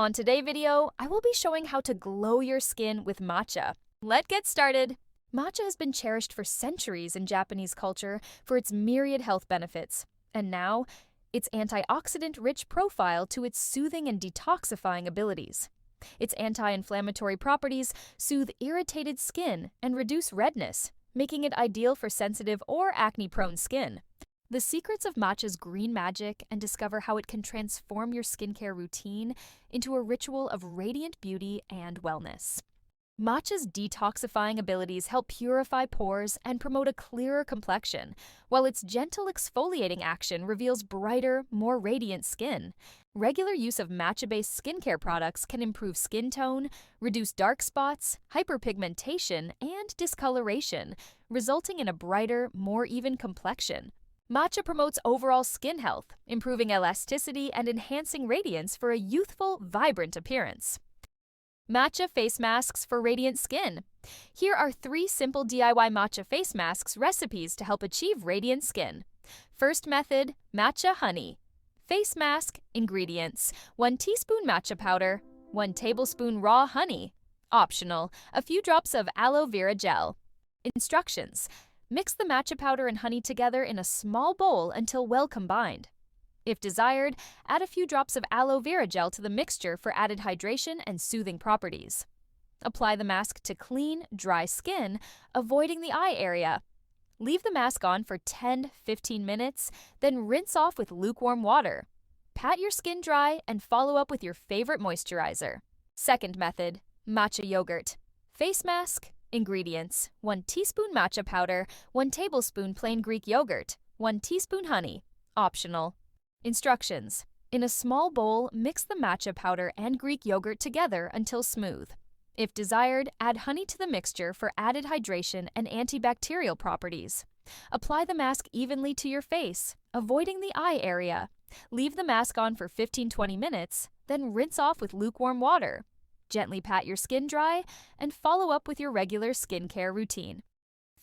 On today's video, I will be showing how to glow your skin with matcha. Let's get started! Matcha has been cherished for centuries in Japanese culture for its myriad health benefits, and now, its antioxidant-rich profile to its soothing and detoxifying abilities. Its anti-inflammatory properties soothe irritated skin and reduce redness, making it ideal for sensitive or acne-prone skin. The secrets of matcha's green magic and discover how it can transform your skincare routine into a ritual of radiant beauty and wellness. Matcha's detoxifying abilities help purify pores and promote a clearer complexion, while its gentle exfoliating action reveals brighter, more radiant skin. Regular use of matcha-based skincare products can improve skin tone, reduce dark spots, hyperpigmentation, and discoloration, resulting in a brighter, more even complexion. Matcha promotes overall skin health, improving elasticity and enhancing radiance for a youthful, vibrant appearance. Matcha face masks for radiant skin. Here are 3 simple DIY matcha face masks recipes to help achieve radiant skin. First method, matcha honey. Face mask, ingredients: 1 teaspoon matcha powder, 1 tablespoon raw honey. Optional, a few drops of aloe vera gel. Instructions: mix the matcha powder and honey together in a small bowl until well combined. If desired, add a few drops of aloe vera gel to the mixture for added hydration and soothing properties. Apply the mask to clean, dry skin, avoiding the eye area. Leave the mask on for 10-15 minutes, then rinse off with lukewarm water. Pat your skin dry and follow up with your favorite moisturizer. Second method, matcha yogurt. Face mask. Ingredients: 1 teaspoon matcha powder, 1 tablespoon plain Greek yogurt, 1 teaspoon honey. Optional. Instructions: in a small bowl, mix the matcha powder and Greek yogurt together until smooth. If desired, add honey to the mixture for added hydration and antibacterial properties. Apply the mask evenly to your face, avoiding the eye area. Leave the mask on for 15-20 minutes, then rinse off with lukewarm water. Gently pat your skin dry and follow up with your regular skincare routine.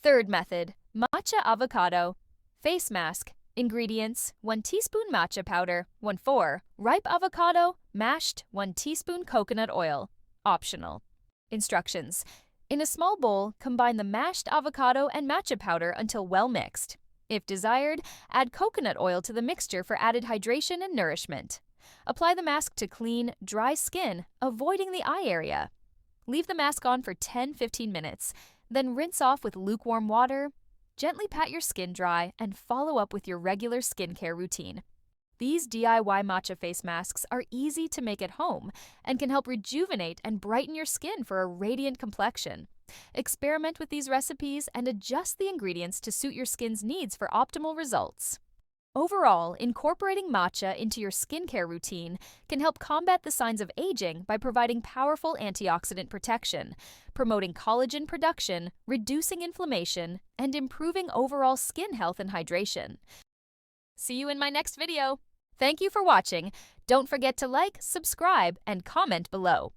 Third method, matcha avocado. Face mask. Ingredients: 1 teaspoon matcha powder, 1/4 ripe avocado, mashed, 1 teaspoon coconut oil. Optional. Instructions: in a small bowl, combine the mashed avocado and matcha powder until well mixed. If desired, add coconut oil to the mixture for added hydration and nourishment. Apply the mask to clean, dry skin, avoiding the eye area. Leave the mask on for 10-15 minutes, then rinse off with lukewarm water. Gently pat your skin dry and follow up with your regular skincare routine. These DIY matcha face masks are easy to make at home and can help rejuvenate and brighten your skin for a radiant complexion. Experiment with these recipes and adjust the ingredients to suit your skin's needs for optimal results. Overall, incorporating matcha into your skincare routine can help combat the signs of aging by providing powerful antioxidant protection, promoting collagen production, reducing inflammation, and improving overall skin health and hydration. See you in my next video. Thank you for watching. Don't forget to like, subscribe, and comment below.